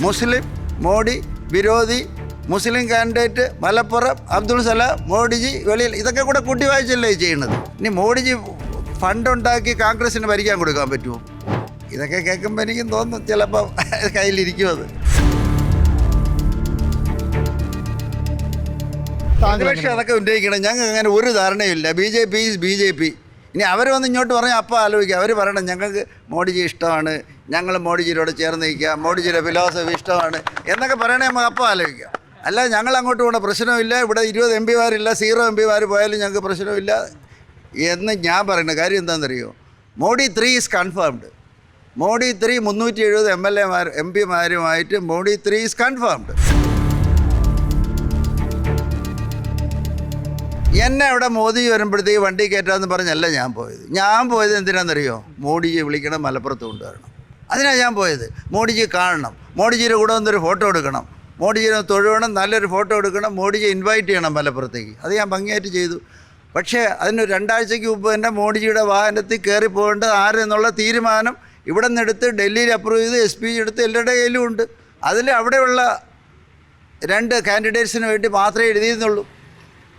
മുസ്ലിം മോഡി വിരോധി മുസ്ലിം candidate Malappuram Abdul Salam Modiji വെളിയിൽ ഇതൊക്കെ കൂടെ കൂട്ടി വായിച്ചല്ലേ ചെയ്യുന്നത്. ഇനി മോഡിജി ഫണ്ടുണ്ടാക്കി കോൺഗ്രസിന് ഭരിക്കാൻ കൊടുക്കാൻ പറ്റുമോ? ഇതൊക്കെ കേൾക്കുമ്പോൾ എനിക്കും തോന്നും ചിലപ്പോൾ കയ്യിലിരിക്കും അത്. പക്ഷേ അതൊക്കെ ഉന്നയിക്കണം. ഞങ്ങൾക്ക് അങ്ങനെ ഒരു ധാരണയില്ല. ബി ജെ പി ഇനി അവർ വന്ന് ഇങ്ങോട്ട് പറഞ്ഞാൽ അപ്പം ആലോചിക്കുക. അവർ പറയണം ഞങ്ങൾക്ക് മോഡിജി ഇഷ്ടമാണ്, ഞങ്ങൾ മോഡിജിയോട് ചേർന്ന് നിൽക്കുക, മോഡിജിയുടെ ഫിലോസഫി ഇഷ്ടമാണ് എന്നൊക്കെ പറയണേ നമുക്ക് അപ്പം ആലോചിക്കാം. അല്ല ഞങ്ങൾ അങ്ങോട്ട് പോകേണ്ട പ്രശ്നമില്ല, ഇവിടെ 20 MP മാരില്ല, 0 MP മാർ പോയാലും ഞങ്ങൾക്ക് പ്രശ്നമില്ല എന്ന് ഞാൻ പറയുന്ന കാര്യം എന്താണെന്നറിയോ? Modi 3 is confirmed. Modi 3 370 MLA MP മാരുമായിട്ട് മോഡി 3 ഈസ് കൺഫേംഡ്. എന്നെ അവിടെ മോദി വരുമ്പോഴത്തേക്ക് വണ്ടി കയറ്റാമെന്ന് പറഞ്ഞല്ല ഞാൻ പോയത് എന്തിനാണെന്നറിയോ? മോഡിജിയെ വിളിക്കണം, മലപ്പുറത്ത് കൊണ്ടുവരണം. അതിനാണ് ഞാൻ പോയത്. മോഡിജി കാണണം, മോഡിജിയുടെ കൂടെ വന്നൊരു ഫോട്ടോ എടുക്കണം, മോഡിജിയെ തൊഴുവണം, നല്ലൊരു ഫോട്ടോ എടുക്കണം, മോഡിജിയെ ഇൻവൈറ്റ് ചെയ്യണം മലപ്പുറത്തേക്ക്. അത് ഞാൻ ഭംഗിയായിട്ട് ചെയ്തു. പക്ഷേ അതിന് 2 ആഴ്ചയ്ക്ക് മുമ്പ് തന്നെ മോഡിജിയുടെ വാഹനത്തിൽ കയറി പോകേണ്ടത് ആരെന്നുള്ള തീരുമാനം ഇവിടെ നിന്നെടുത്ത് ഡൽഹിയിൽ അപ്രൂവ് ചെയ്ത് SP എടുത്ത് എല്ലാവരുടെ കയ്യിലും ഉണ്ട്. അതിൽ അവിടെയുള്ള 2 കാൻഡിഡേറ്റ്സിന് വേണ്ടി മാത്രമേ എഴുതിയിരുന്നുള്ളൂ.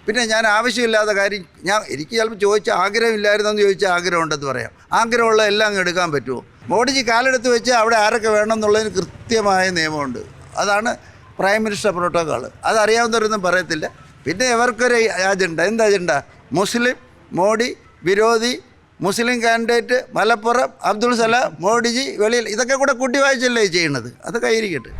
പിന്നെ ഞാൻ ആവശ്യമില്ലാത്ത കാര്യം എനിക്ക് ചിലപ്പോൾ ചോദിച്ചാൽ ആഗ്രഹമില്ലായിരുന്നെന്ന് ചോദിച്ചാൽ ആഗ്രഹമുണ്ടെന്ന് പറയാം. ആഗ്രഹമുള്ള എല്ലാം അങ്ങ് എടുക്കാൻ പറ്റുമോ? മോഡിജി കാലെടുത്ത് വെച്ച് അവിടെ ആരൊക്കെ വേണം എന്നുള്ളതിന് കൃത്യമായ നിയമമുണ്ട്. അതാണ് പ്രൈം മിനിസ്റ്റർ പ്രോട്ടോക്കോൾ. അതറിയാവുന്നവരൊന്നും പറയത്തില്ല. പിന്നെ ഇവർക്കൊരു അജണ്ട. എന്ത് അജണ്ട? മുസ്ലിം മോഡി വിരോധി മുസ്ലിം കാൻഡിഡേറ്റ് മലപ്പുറം അബ്ദുൾ സലാം മോഡിജി വെളിയിൽ ഇതൊക്കെ കൂടെ കൂട്ടി വായിച്ചല്ലേ ചെയ്യുന്നത്. അത് കയ്യിരിക്കട്ടെ.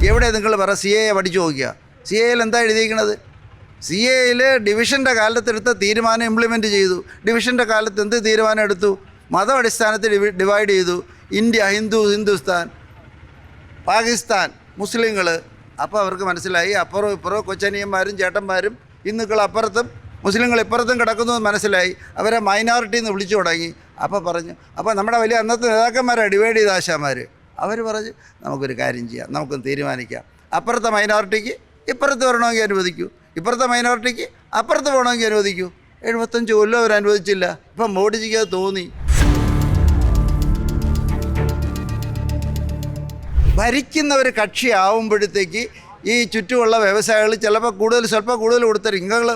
എവിടെ നിങ്ങൾ പറ CA പഠിച്ചു നോക്കിയ CAയിൽ എന്താ എഴുതിയിരിക്കുന്നത്? CAയിൽ ഡിവിഷൻ്റെ കാലത്തെടുത്ത തീരുമാനം ഇംപ്ലിമെൻറ്റ് ചെയ്തു. ഡിവിഷൻ്റെ കാലത്ത് എന്ത് തീരുമാനം എടുത്തു? മതം അടിസ്ഥാനത്തിൽ ഡിവൈഡ് ചെയ്തു. ഇന്ത്യ, ഹിന്ദുസ്ഥാൻ, പാകിസ്ഥാൻ, മുസ്ലിങ്ങൾ. അപ്പോൾ അവർക്ക് മനസ്സിലായി അപ്പുറവും ഇപ്പുറവും കൊച്ചനിയന്മാരും ചേട്ടന്മാരും ഹിന്ദുക്കൾ അപ്പുറത്തും മുസ്ലിങ്ങൾ ഇപ്പുറത്തും കിടക്കുന്നു മനസ്സിലായി. അവരെ മൈനോറിറ്റി എന്ന് വിളിച്ചു തുടങ്ങി. അപ്പോൾ പറഞ്ഞു, അപ്പോൾ നമ്മുടെ വലിയ അന്നത്തെ നേതാക്കന്മാരാണ് ഡിവൈഡ് ചെയ്ത ആശാന്മാർ. അവർ പറഞ്ഞ് നമുക്കൊരു കാര്യം ചെയ്യാം, നമുക്കൊന്ന് തീരുമാനിക്കാം. അപ്പുറത്തെ മൈനോറിറ്റിക്ക് ഇപ്പുറത്ത് വരണമെങ്കിൽ അനുവദിക്കൂ, ഇപ്പുറത്തെ മൈനോറിറ്റിക്ക് അപ്പുറത്ത് പോകണമെങ്കിൽ അനുവദിക്കൂ. 75 കൊല്ലം അവർ അനുവദിച്ചില്ല. ഇപ്പം മോഡിജിക്ക് അത് തോന്നി. ഭരിക്കുന്ന ഒരു കക്ഷി ആവുമ്പോഴത്തേക്ക് ഈ ചുറ്റുമുള്ള വ്യവസായികൾ ചിലപ്പോൾ സ്വല്പം കൂടുതൽ കൊടുത്തരും. നിങ്ങൾ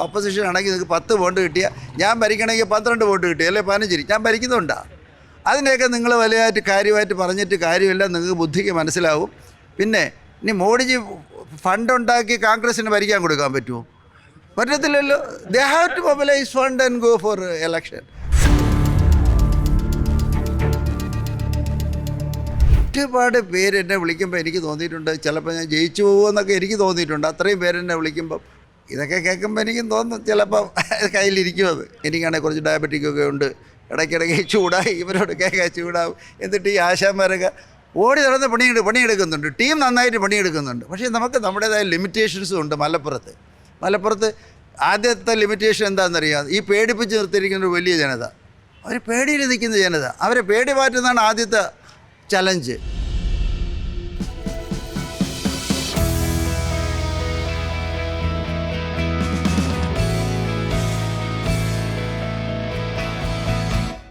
ഓപ്പോസിഷൻ ആണെങ്കിൽ നിങ്ങൾക്ക് 10 വോട്ട് കിട്ടിയാൽ ഞാൻ ഭരിക്കണമെങ്കിൽ 12 വോട്ട് കിട്ടി, അല്ലെ 15. ഞാൻ ഭരിക്കുന്നുണ്ടാ. അതിനെയൊക്കെ നിങ്ങൾ വലിയതായിട്ട് കാര്യമായിട്ട് പറഞ്ഞിട്ട് കാര്യമില്ല. നിങ്ങൾക്ക് ബുദ്ധിക്ക് മനസ്സിലാവും. പിന്നെ ഇനി മോഡിജി ഫണ്ടുണ്ടാക്കി കോൺഗ്രസിന് ഭരിക്കാൻ കൊടുക്കാൻ പറ്റുമോ? പറ്റത്തില്ലല്ലോ. They have to mobilise fund and go for election. ഒരുപാട് പേര് എന്നെ വിളിക്കുമ്പോൾ എനിക്ക് തോന്നിയിട്ടുണ്ട് ചിലപ്പോൾ ഞാൻ ജയിച്ചു പോകുമെന്നൊക്കെ എനിക്ക് തോന്നിയിട്ടുണ്ട്. അത്രയും പേരെന്നെ വിളിക്കുമ്പം ഇതൊക്കെ കേൾക്കുമ്പോൾ എനിക്കും തോന്നും ചിലപ്പം കയ്യിലിരിക്കും അത്. എനിക്കാണെങ്കിൽ കുറച്ച് ഡയബറ്റിക്കൊക്കെ ഉണ്ട്. ഇടയ്ക്കിടയ്ക്ക് ചൂടായി ഇവരോട് കേൾക്കാൻ ചൂടാവും. എന്നിട്ട് ഈ ആശാന്മാരൊക്കെ ഓടി നടന്ന് പണിയെടുക്കുന്നുണ്ട്. ടീം നന്നായിട്ട് പണിയെടുക്കുന്നുണ്ട്. പക്ഷേ നമുക്ക് നമ്മുടേതായ ലിമിറ്റേഷൻസും ഉണ്ട്. മലപ്പുറത്ത് ആദ്യത്തെ ലിമിറ്റേഷൻ എന്താണെന്നറിയാം? ഈ പേടിപ്പിച്ച് നിർത്തിയിരിക്കുന്ന ഒരു വലിയ ജനത. അവർ പേടിയിൽ നിൽക്കുന്ന ജനത. അവരെ പേടി മാറ്റുന്നതാണ് ആദ്യത്തെ ചലഞ്ച്.